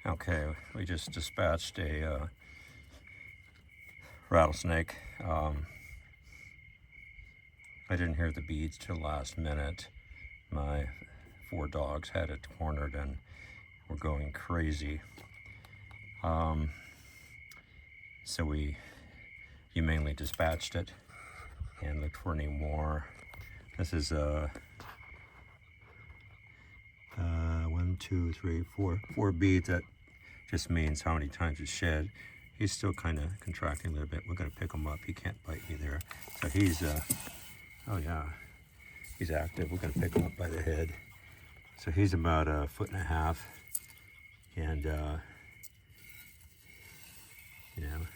Okay, we just dispatched a rattlesnake. I didn't hear the beads till last minute. My 4 dogs had it cornered and were going crazy. So we humanely dispatched it and looked for any more. This is 1, 2, 3, 4 beads. That just means how many times it's shed. He's still kind of contracting a little bit. We're going to pick him up. He can't bite me there. So he's, oh yeah, he's active. We're going to pick him up by the head. So he's about 1.5 feet. And, you know,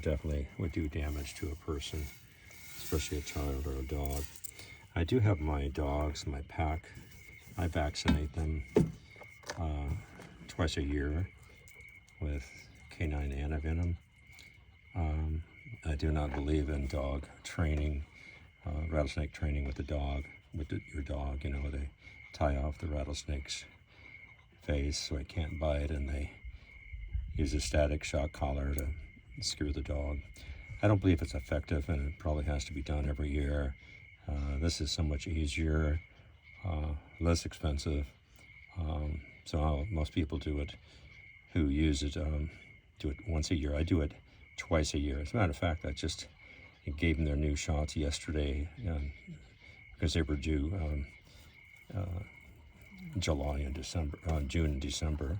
definitely would do damage to a person, especially a child or a dog. I do have my dogs, my pack. I vaccinate them twice a year with canine antivenom. I do not believe in dog training, rattlesnake training with the dog, your dog. You know, they tie off the rattlesnake's face so it can't bite, and they use a static shock collar to scare the dog. I don't believe it's effective, and it probably has to be done every year. This is so much easier, less expensive. So how most people do it, who use it, do it once a year. I do it twice a year. As a matter of fact, I just gave them their new shots yesterday because they were due July and December, June and December.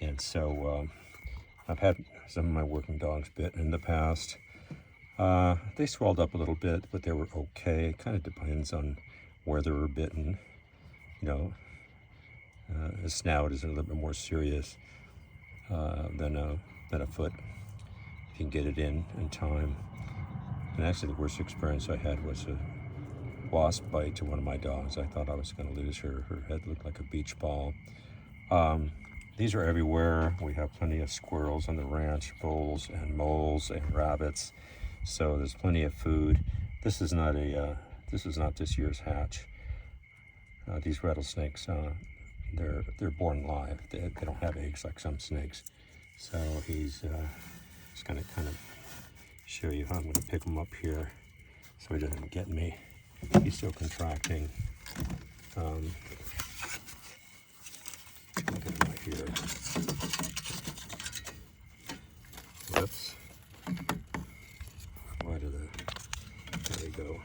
And so I've had some of my working dogs bitten in the past. They swelled up a little bit, but they were okay. It kind of depends on where they were bitten. You know, a snout is a little bit more serious than a foot, if you can get it in time. And actually the worst experience I had was a wasp bite to one of my dogs. I thought I was going to lose her. Her head looked like a beach ball. These are everywhere. We have plenty of squirrels on the ranch, voles and moles and rabbits. So there's plenty of food. This is not this year's hatch. These rattlesnakes, they're born live. They don't have eggs like some snakes. So he's just gonna kind of show you how I'm gonna pick him up here so he doesn't get me. He's still contracting. Get him right here. Whoops. There we go.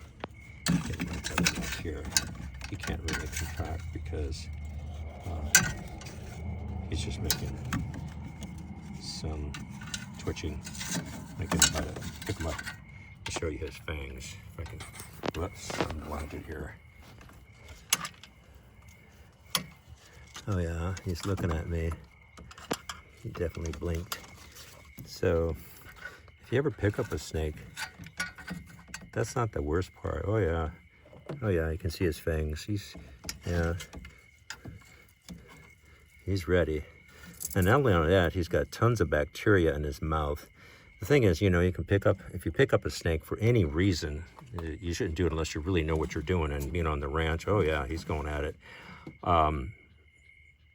Get him right up here. He can't really contract because he's just making some twitching. I can try to pick him up to show you his fangs. If I can, whoops, I'm blinded here. Oh yeah, he's looking at me. He definitely blinked. So, if you ever pick up a snake, that's not the worst part. Oh yeah, you can see his fangs. He's ready. And not only on that, he's got tons of bacteria in his mouth. The thing is, you know, if you pick up a snake for any reason, you shouldn't do it unless you really know what you're doing. And, you know, on the ranch, oh yeah, he's going at it.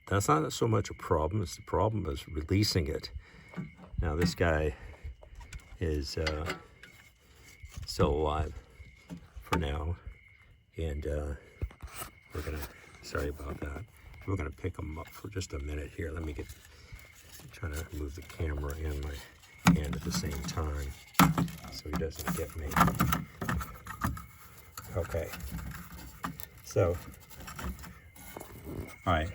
That's not so much a problem. The problem is releasing it. Now this guy is still alive for now, and we're gonna, sorry about that, we're gonna pick him up for just a minute here. Let me trying to move the camera and my hand at the same time so he doesn't get me. Okay, so all right,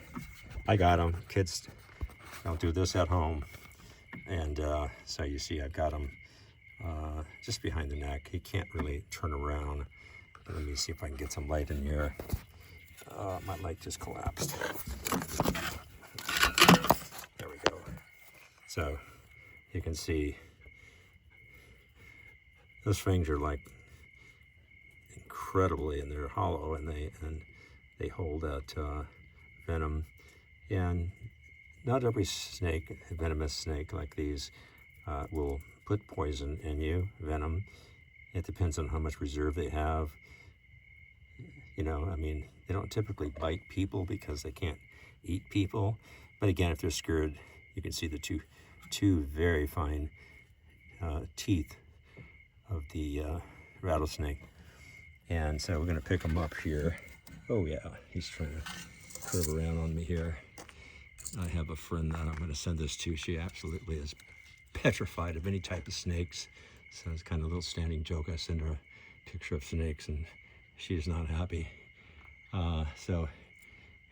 I got him. Kids don't do this at home. And so you see I've got him just behind the neck. He can't really turn around. But let me see if I can get some light in here. My light just collapsed. There we go. So you can see those fangs are like incredibly, and they're hollow, and they hold that venom. And not every snake, a venomous snake like these, will put poison in you, venom. It depends on how much reserve they have. You know, I mean, They don't typically bite people because they can't eat people. But again, if they're scared, you can see the two very fine teeth of the rattlesnake. And so we're going to pick him up here. Oh yeah, he's trying to curve around on me here. I have a friend that I'm going to send this to. She absolutely is petrified of any type of snakes. So it's kind of a little standing joke. I send her a picture of snakes and she is not happy. So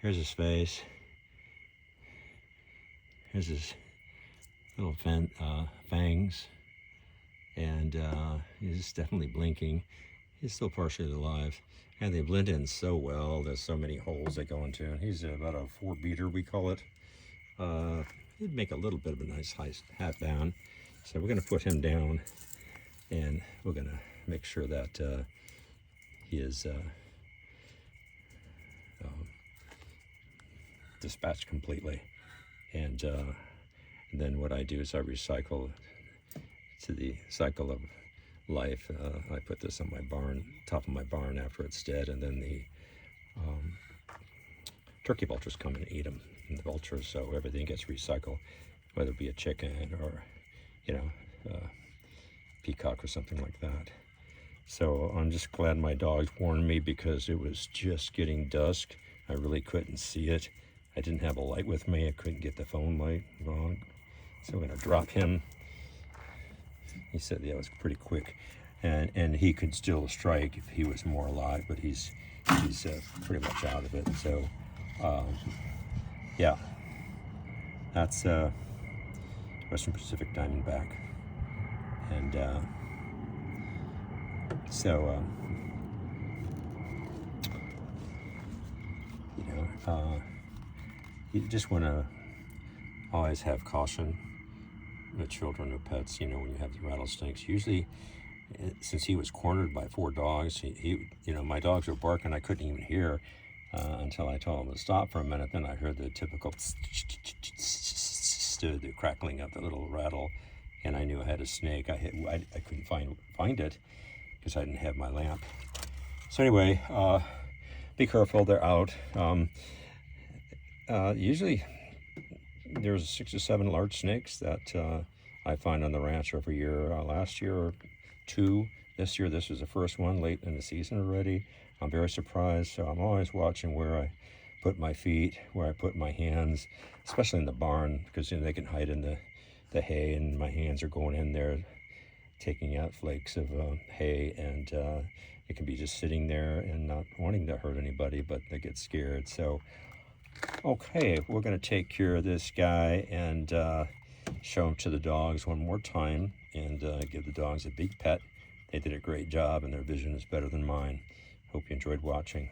here's his face. Here's his little fangs. And he's definitely blinking. He's still partially alive. And they blend in so well. There's so many holes they go into. And he's about a 4-beater, we call it. He'd make a little bit of a nice hat down. So we're going to put him down. And we're going to make sure that he is dispatched completely. And then what I do is I recycle to the cycle of life. I put this on my barn, top of my barn after it's dead, and then the turkey vultures come and eat them. And the vultures, so everything gets recycled, whether it be a chicken or, peacock or something like that. So I'm just glad my dogs warned me because it was just getting dusk. I really couldn't see it. I didn't have a light with me. I couldn't get the phone light on. So I'm going to drop him. He said, yeah, it was pretty quick. And he could still strike if he was more alive, but he's pretty much out of it. So, yeah, that's Western Pacific Diamondback. And so, you just want to always have caution with children or pets, when you have the rattlesnakes. Usually, since he was cornered by 4 dogs, he my dogs were barking. I couldn't even hear until I told him to stop for a minute. Then I heard the typical the crackling of the little rattle, and I knew I had a snake. I couldn't find it because I didn't have my lamp. So anyway, be careful. They're out. Usually, there's 6 or 7 large snakes that I find on the ranch every year. Last year, 2. This year, this is the first one late in the season already. I'm very surprised, so I'm always watching where I put my feet, where I put my hands, especially in the barn, because they can hide in the hay, and my hands are going in there taking out flakes of hay, and it can be just sitting there and not wanting to hurt anybody, but they get scared. So, okay, we're going to take care of this guy and show him to the dogs one more time and give the dogs a big pet. They did a great job, and their vision is better than mine. Hope you enjoyed watching.